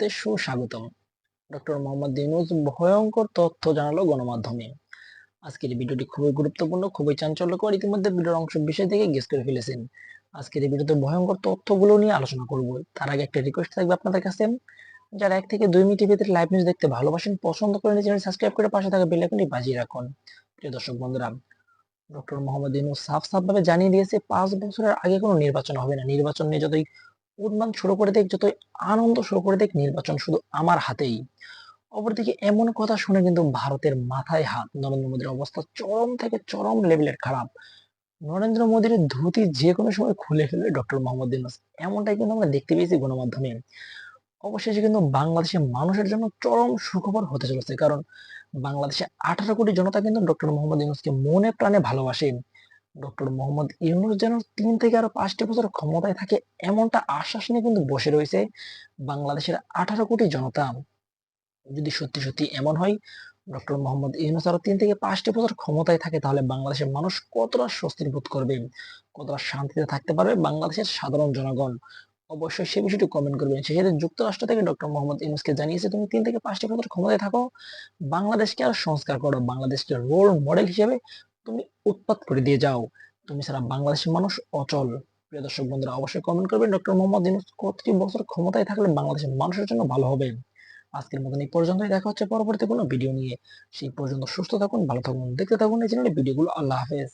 মুহূর্তে সুস্বাগতম। ডক্টর মোহাম্মদ ইউনূস ভয়ঙ্কর তথ্য জানালো গণমাধ্যমে। আজকের এই ভিডিওটি খুবই গুরুত্বপূর্ণ, খুবই চাঞ্চল্যকর। ইতিমধ্যে ভিডিওর অংশ বিষয় থেকে গেস করে ফেলেছেন। আজকের এই ভিডিওতে ভয়ঙ্কর তথ্যগুলো নিয়ে আলোচনা করব। তার আগে একটা রিকোয়েস্ট থাকবে আপনাদের কাছে, যারা 1 থেকে 2 মিনিটের ভিতরে লাইভ নিউজ দেখতে ভালোবাসেন, পছন্দ করেন, চ্যানেল সাবস্ক্রাইব করে পাশে থাকা বেল আইকনটি বাজিয়ে রাখুন। প্রিয় দর্শক বন্ধুরা, ডক্টর মোহাম্মদ ইউনূস সাফ ভাবে জানিয়ে দিয়েছে 5 বছরের আগে কোনো নির্বাচন হবে না। নির্বাচন নিয়ে যতই উন্মান শুরু করে দেখ, যতই আনন্দ শুরু করে দেখ, নির্বাচন শুধু আমার হাতেই। অপরদিকে এমন কথা শুনে কিন্তু ভারতের মাথায় হাত। নরেন্দ্র মোদীর অবস্থা চরম থেকে চরম লেভেলের খারাপ। নরেন্দ্র মোদীর ধুতি যে কোনো সময় খুলে ফেলবে ডক্টর মোহাম্মদ ইউনূস, এমনটাই কিন্তু আমরা দেখতে পেয়েছি গণমাধ্যমে। অবশেষে কিন্তু বাংলাদেশের মানুষের জন্য চরম সুখবর হতে চলেছে, কারণ বাংলাদেশে 18 কোটি জনতা কিন্তু ডক্টর মোহাম্মদ ইউনূসকে মনে প্রাণে ভালোবাসে। ডক্টর মোহাম্মদ ইউনূস যেন 3 থেকে আরো 5টি বছর ক্ষমতায় থাকে, এমনটা আশ্বাস নিয়ে কিন্তু বসে রয়েছে বাংলাদেশের 18 কোটি জনতা। যদি সত্যি সত্যি এমন হয়, ডক্টর মোহাম্মদ ইউনূস আরো 3 থেকে 5টি বছর ক্ষমতায় থাকে, তাহলে বাংলাদেশের মানুষ কতটা স্বস্তি বোধ করবে, কতটা শান্তিতে থাকতে পারবে বাংলাদেশের সাধারণ জনগণ। অবশ্যই সে বিষয়টি কমেন্ট করবেন। সেক্ষেত্রে যুক্তরাষ্ট্র থেকে ডক্টর মোহাম্মদ ইউনূসকে জানিয়েছে, তুমি 3 থেকে 5টি বছর ক্ষমতায় থাকো, বাংলাদেশকে আর সংস্কার করো, বাংলাদেশকে রোল মডেল হিসেবে তুমি উৎপাত করে দিয়ে যাও, তুমি ছাড়া বাংলাদেশের মানুষ অচল। প্রিয় দর্শক বন্ধুরা, অবশ্যই কমেন্ট করবেন ডক্টর মোহাম্মদ ইউনূস কতটি বছর ক্ষমতায় থাকলে বাংলাদেশের মানুষের জন্য ভালো হবে। আজকের মতন এই পর্যন্তই, দেখা হচ্ছে পরবর্তী কোনো ভিডিও নিয়ে। সেই পর্যন্ত সুস্থ থাকুন, ভালো থাকুন, দেখতে থাকুন এই চ্যানেলের ভিডিওগুলো। আল্লাহ হাফেজ।